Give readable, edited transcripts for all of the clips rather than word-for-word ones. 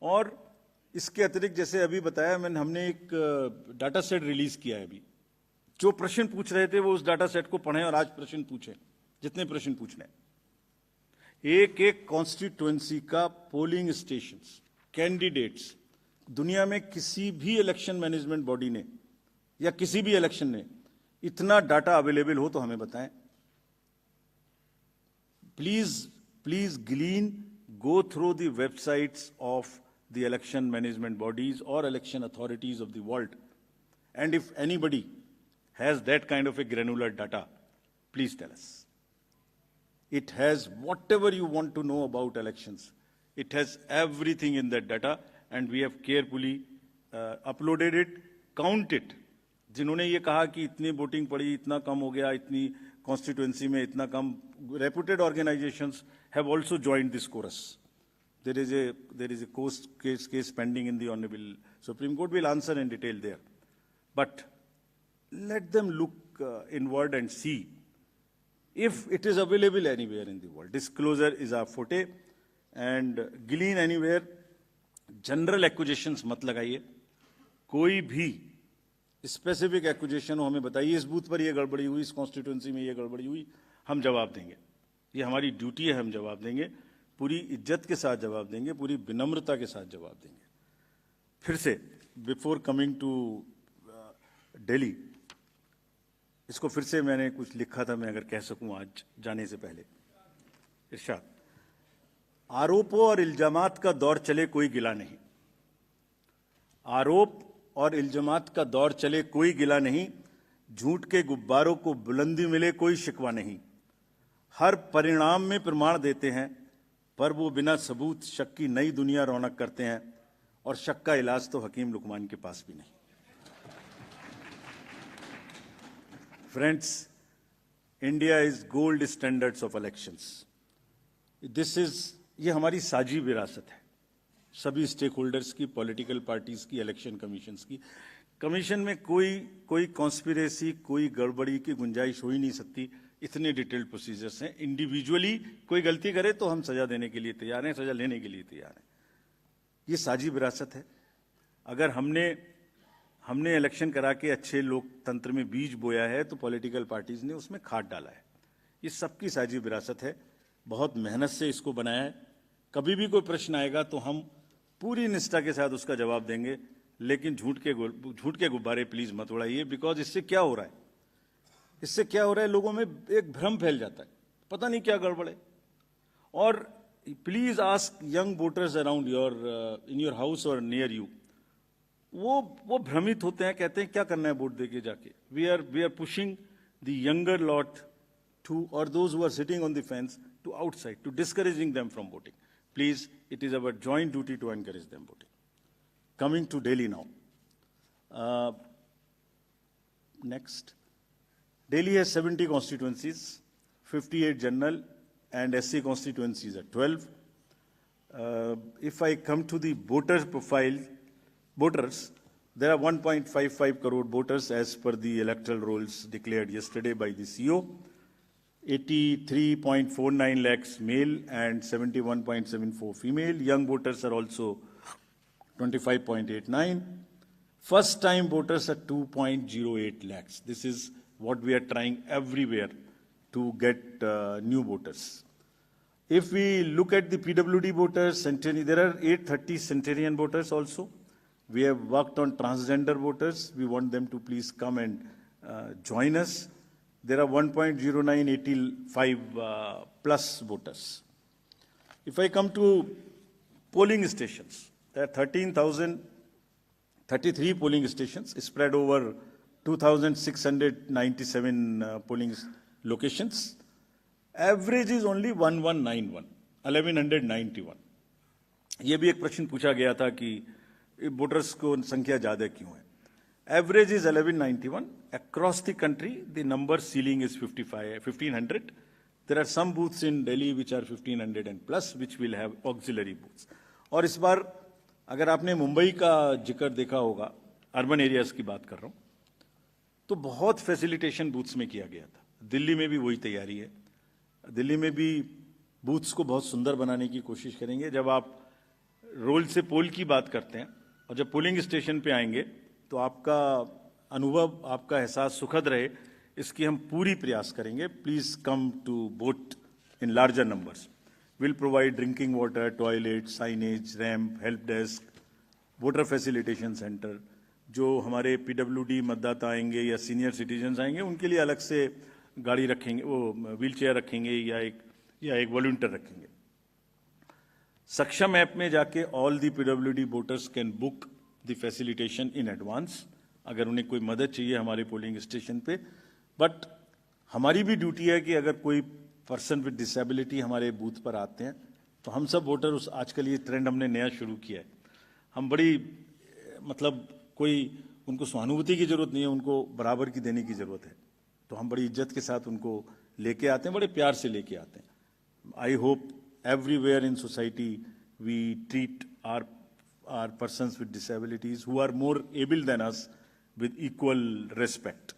और इसके अतिरिक्त जैसे अभी बताया हमने एक डाटा सेट रिलीज किया है अभी। जो प्रश्न पूछ रहे थे वो उस डाटा सेट को पढ़ें और आज प्रश्न पूछें, जितने प्रश्न पूछने हैं। एक एक कॉन्स्टिट्यूएंसी का पोलिंग स्टेशंस, कैंडिडेट्स, दुनिया में किसी भी इलेक्शन मैनेजमेंट बॉडी ने या किसी भी इलेक्शन ने इतना डाटा अवेलेबल हो तो हमें बताएं। Please glean, go through the websites of the election management bodies or election authorities of the world, and if anybody has that kind of a granular data, please tell us. It has whatever you want to know about elections. It has everything in that data, and we have carefully uploaded it, count it. जिन्होंने ये कहा कि इतनी voting पड़ी, इतना कम हो गया, इतनी कॉन्स्टिट्यूएंसी में इतना कम, reputed organizations have also joined this chorus. There is a case pending in the Honorable Supreme Court. We'll answer in detail there. But let them look inward and see if it is available anywhere in the world. Disclosure is our forte, and glean anywhere. General accusations मत लगाइए, कोई भी specific accusation हो हमें बताइए, इस booth पर ये गड़बड़ी हुई, इस कॉन्स्टिट्यूएंसी में ये गड़बड़ी हुई, हम जवाब देंगे। ये हमारी ड्यूटी है, हम जवाब देंगे, पूरी इज्जत के साथ जवाब देंगे, पूरी विनम्रता के साथ जवाब देंगे। फिर से बिफोर कमिंग टू दिल्ली, इसको फिर से मैंने कुछ लिखा था, मैं अगर कह सकूं आज जाने से पहले। इरशाद, आरोपों और इल्जामात का दौर चले कोई गिला नहीं। आरोप और इल्जामात का दौर चले कोई गिला नहीं, झूठ के गुब्बारों को बुलंदी मिले कोई शिकवा नहीं। हर परिणाम में प्रमाण देते हैं, पर वो बिना सबूत शक की नई दुनिया रौनक करते हैं, और शक का इलाज तो हकीम लुकमान के पास भी नहीं। Friends, India is gold standards of elections. ये हमारी साझी विरासत है, सभी स्टेक होल्डर्स की, पॉलिटिकल पार्टीज की, इलेक्शन कमीशंस की। कमीशन में कोई कॉन्स्पिरेसी, कोई गड़बड़ी की गुंजाइश हो ही नहीं सकती। इतने डिटेल्ड प्रोसीजर्स हैं। इंडिविजुअली कोई गलती करे तो हम सजा देने के लिए तैयार हैं, सजा लेने के लिए तैयार हैं। ये साझी विरासत है। अगर हमने इलेक्शन करा के अच्छे लोकतंत्र में बीज बोया है तो पॉलिटिकल पार्टीज ने उसमें खाद डाला है। ये सबकी साझी विरासत है, बहुत मेहनत से इसको बनाया है। कभी भी कोई प्रश्न आएगा तो हम पूरी निष्ठा के साथ उसका जवाब देंगे, लेकिन झूठ के गुब्बारे प्लीज मत उड़ाइए। बिकॉज इससे क्या हो रहा है, लोगों में एक भ्रम फैल जाता है, पता नहीं क्या गड़बड़ है। और please ask young voters around in your house और नियर यू। वो भ्रमित होते हैं, कहते हैं क्या करना है वोट देके जाके। We are pushing the younger lot too, और those who are sitting on the fence, to outside, to discouraging them from voting. Please, it is our joint duty to encourage them voting. Coming to Delhi now. Next. Delhi has 70 constituencies, 58 general and SC constituencies are 12. If I come to the voters profile, there are 1.55 crore voters as per the electoral rolls declared yesterday by the CO. 83.49 lakhs male and 71.74 female. Young voters are also 25.89. First time voters are 2.08 lakhs. This is what we are trying everywhere to get new voters. If we look at the PWD voters, there are 830 centenarian voters also. We have worked on transgender voters. We want them to please come and join us. There are 1.0985 plus voters. If I come to polling stations, there are 13,033 polling stations spread over 2,697 polling locations. Average is only 1191. ये भी एक प्रश्न पूछा गया था कि voters को संख्या ज्यादा क्यों है। Average is 1191. Across the country, the number ceiling is 1500. There are some booths in Delhi which are 1500 and plus, which will have auxiliary booths. और इस बार अगर आपने मुंबई का जिक्र देखा होगा, अर्बन एरियाज की बात कर रहा हूँ, तो बहुत फैसिलिटेशन बूथ्स में किया गया था। दिल्ली में भी वही तैयारी है। दिल्ली में भी बूथ्स को बहुत सुंदर बनाने की कोशिश करेंगे। जब आप रोल से पोल की बात करते हैं और जब पोलिंग स्टेशन पे आएंगे तो आपका अनुभव, आपका एहसास सुखद रहे, इसकी हम पूरी प्रयास करेंगे. Please come to vote in larger numbers. Will provide drinking water, toilet, signage, ramp, help desk, voter facilitation centre. जो हमारे पीडब्ल्यूडी मतदाता आएंगे या सीनियर सिटीजन्स आएंगे उनके लिए अलग से गाड़ी रखेंगे, वो व्हील चेयर रखेंगे या एक वॉलंटियर रखेंगे. सक्षम ऐप में जाके all the PWD voters can book the facilitation in advance अगर उन्हें कोई मदद चाहिए हमारे पोलिंग स्टेशन पे. बट हमारी भी ड्यूटी है कि अगर कोई पर्सन विद डिसेबिलिटी हमारे बूथ पर आते हैं तो हम सब वोटर उस आजकल ये ट्रेंड हमने नया शुरू किया है. हम बड़ी मतलब कोई उनको सहानुभूति की जरूरत नहीं है, उनको बराबर की देने की जरूरत है. तो हम बड़ी इज्जत के साथ उनको लेके आते हैं, बड़े प्यार से लेके आते हैं. I hope everywhere in society we treat our persons with disabilities who are more able than us with equal respect.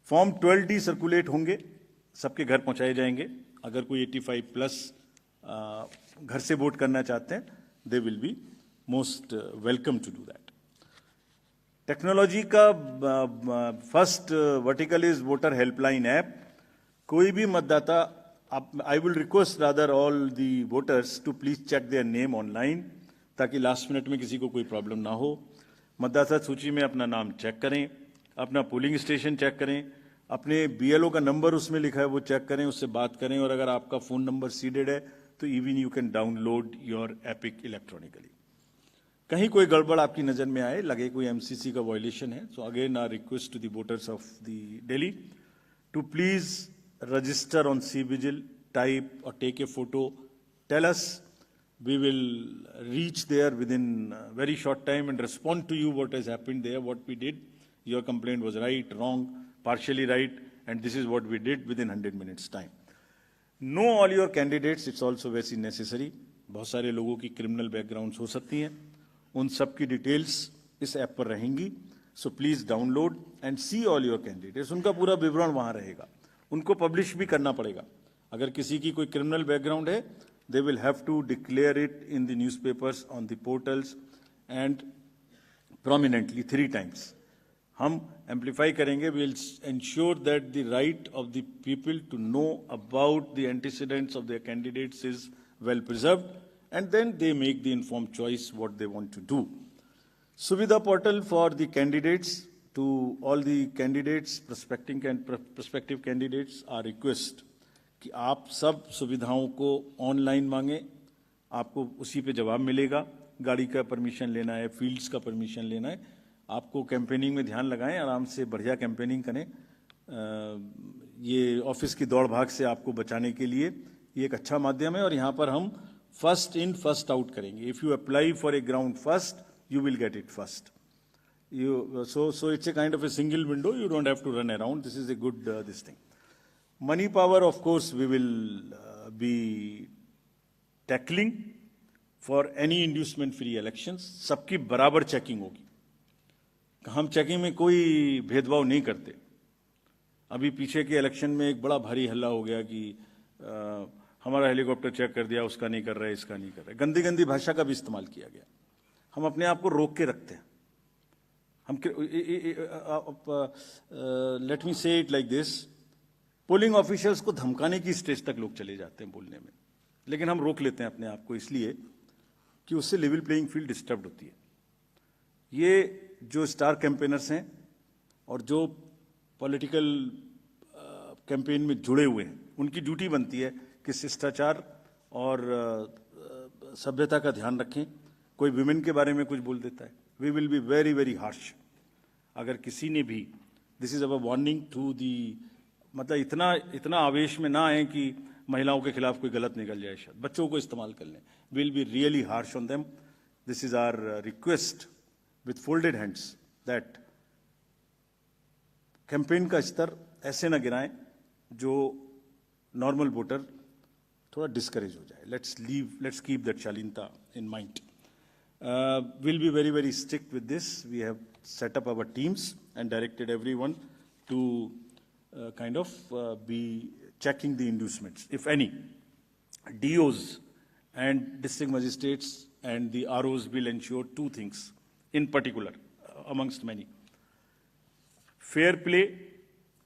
Form 12D circulate होंगे, सबके घर पहुंचाए जाएंगे. अगर कोई 85 प्लस घर से वोट करना चाहते हैं they will be most welcome to do that. Technology का first vertical is voter helpline app. कोई भी मतदाता, I will request rather all the voters to please check their name online ताकि लास्ट मिनट में किसी को कोई प्रॉब्लम ना हो. मतदाता सूची में अपना नाम चेक करें, अपना पोलिंग स्टेशन चेक करें, अपने बीएलओ का नंबर उसमें लिखा है वो चेक करें, उससे बात करें. और अगर आपका फ़ोन नंबर सीडेड है तो even you can download your epic electronically. कहीं कोई गड़बड़ आपकी नज़र में आए, लगे कोई एमसीसी का वायलेशन है, so again our request to the voters of the Delhi to please register on CVigil, type or take a photo, tell us. We will reach there within a very short time and respond to you what has happened there, what we did. Your complaint was right, wrong, partially right, and this is what we did within 100 minutes time. Know all your candidates, it's also very necessary. बहुत सारे लोगों की criminal backgrounds हो सकती हैं, उन सब की डिटेल्स इस ऐप पर रहेंगी. So please download and see all your candidates. उनका पूरा विवरण वहाँ रहेगा, उनको पब्लिश भी करना पड़ेगा. अगर किसी की कोई क्रिमिनल बैकग्राउंड है they will have to declare it in the newspapers, on the portals and prominently 3 times. हम एम्पलीफाई करेंगे. We will ensure that the right of the people to know about the antecedents of their candidates is well preserved and then they make the informed choice what they want to do. Suvidha portal for the candidates. To all the candidates, prospective candidates, our request कि आप सब सुविधाओं को online मांगें, आपको उसी पे जवाब मिलेगा. गाड़ी का परमिशन लेना है, फील्ड्स का परमिशन लेना है, आपको कैंपेनिंग में ध्यान लगाएं, आराम से बढ़िया कैंपेनिंग करें. ये ऑफिस की दौड़ भाग से आपको बचाने के लिए ये एक अच्छा माध्यम है. और यहाँ पर हम फर्स्ट इन फर्स्ट आउट करेंगे. If you apply for a ground first you will get it first. So it's a kind of a single window. You don't have to run around. This is a good this thing. Money power, of course, we will be tackling for any inducement-free elections. सबकी बराबर checking होगी. हम checking में कोई भेदभाव नहीं करते. अभी पीछे के इलेक्शन में एक बड़ा भारी हल्ला हो गया कि हमारा हेलीकॉप्टर चेक कर दिया, उसका नहीं कर रहा है, इसका नहीं कर रहा है. गंदी गंदी भाषा का भी इस्तेमाल किया गया. हम अपने आप को रोक के रखते हैं. हम लेट मी से it like this, polling officials को धमकाने की स्टेज तक लोग चले जाते हैं बोलने में, लेकिन हम रोक लेते हैं अपने आप को इसलिए कि उससे लेवल प्लेइंग फील्ड डिस्टर्ब होती है. ये जो स्टार कैंपेनर्स हैं और जो पॉलिटिकल कैंपेन में जुड़े हुए हैं उनकी ड्यूटी बनती है कि शिष्टाचार और सभ्यता का ध्यान रखें. कोई विमेन के बारे में कुछ बोल देता है, we will be very very harsh. अगर किसी ने भी, this is our warning to the, मतलब इतना आवेश में ना आए कि महिलाओं के खिलाफ कोई गलत निकल जाए, शायद बच्चों को इस्तेमाल कर लें. Will be really harsh on them. This is our request with folded hands that campaign का स्तर ऐसे ना गिराएं जो नॉर्मल वोटर थोड़ा डिस्करेज हो जाए. लेट्स कीप दैट शालीनता in mind. We'll be very, very strict with this. We have set up our teams and directed everyone to kind of be checking the inducements, if any. DOs and district magistrates and the ROs will ensure two things in particular, amongst many. Fair play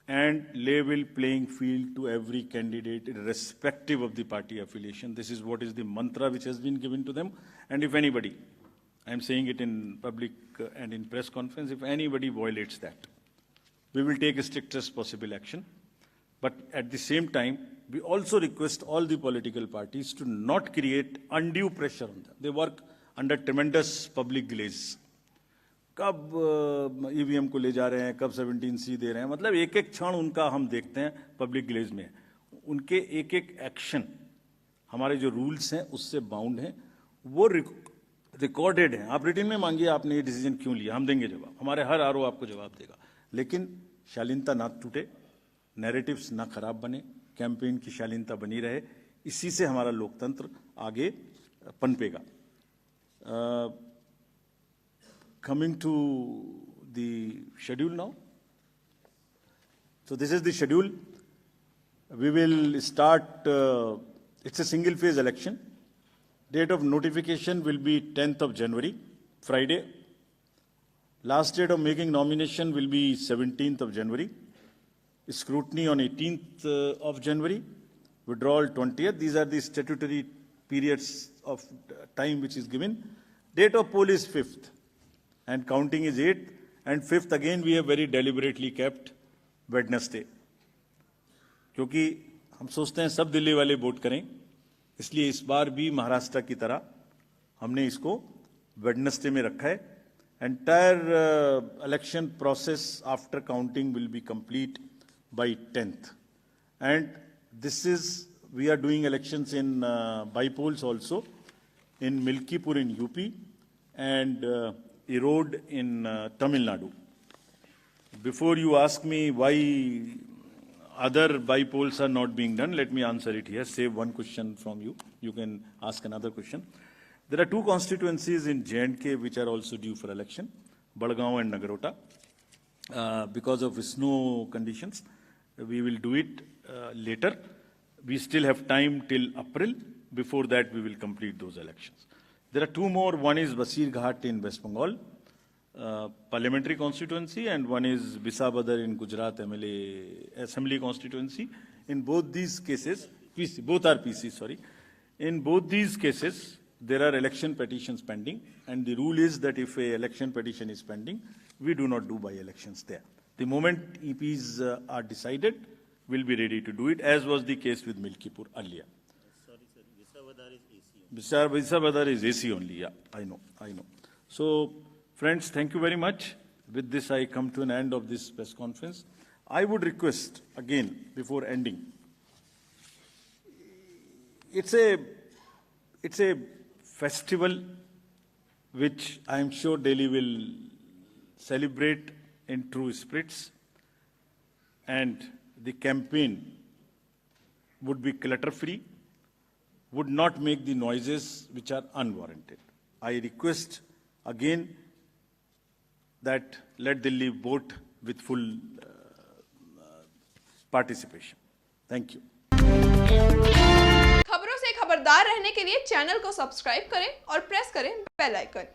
and level playing field to every candidate, irrespective of the party affiliation. This is what is the mantra which has been given to them. And if anybody, I'm saying it in public and in press conference, if anybody violates that, we will take the strictest possible action. But at the same time, we also request all the political parties to not create undue pressure on them. They work under tremendous public glaze. कब EVM को ले जा रहे हैं, कब 17C दे रहे हैं, मतलब एक एक क्षण उनका हम देखते हैं पब्लिक ग्लेज में. उनके एक एक एक्शन हमारे जो रूल्स हैं उससे बाउंड हैं, वो रिकॉर्डेड हैं. आप रिटन में मांगिए आपने ये डिसीजन क्यों लिया, हम देंगे जवाब. हमारे हर आरओ आपको जवाब देगा. लेकिन शालीनता ना टूटे, नैरेटिव्स ना खराब बने, कैंपेन की शालीनता बनी रहे. इसी से हमारा लोकतंत्र आगे पनपेगा. Coming to the schedule now. So this is the schedule. We will start, it's a single phase election. Date of notification will be 10th of January, Friday. Last date of making nomination will be 17th of January. Scrutiny on 18th of January. Withdrawal 20th. These are the statutory periods of time which is given. Date of poll is 5th. And counting is 8th, and 5th again we have very deliberately kept Wednesday. क्योंकि हम सोचते हैं सब दिल्ली वाले vote करें, इसलिए इस बार भी महाराष्ट्र की तरह हमने इसको Wednesday में रखा है. Entire election process after counting will be complete by 10th. And this is, we are doing elections in by-polls also, in Milkipur in UP, and Erode in Tamil Nadu. Before you ask me why other by-polls are not being done, let me answer it here. Save one question from you. You can ask another question. There are two constituencies in J&K which are also due for election, Badgaon and Nagarota. Because of snow conditions, we will do it later. We still have time till April. Before that, we will complete those elections. There are two more. One is Basirghat in West Bengal, parliamentary constituency, and one is Bisabadar in Gujarat MLA Assembly constituency. In both these cases, both are PC, sorry. In both these cases, there are election petitions pending, and the rule is that if an election petition is pending, we do not do by-elections there. The moment EPs are decided, we'll be ready to do it, as was the case with Milkipur earlier. Bisabadar is AC only, yeah, I know. So, friends, thank you very much. With this, I come to an end of this press conference. I would request, again, before ending, it's a festival which I am sure Delhi will celebrate in true spirits, and the campaign would be clutter-free, would not make the noises which are unwarranted. I request again that let Delhi vote with full participation. Thank you. खबरों से खबरदार रहने के लिए channel को subscribe करें और press करें बेल आइकन।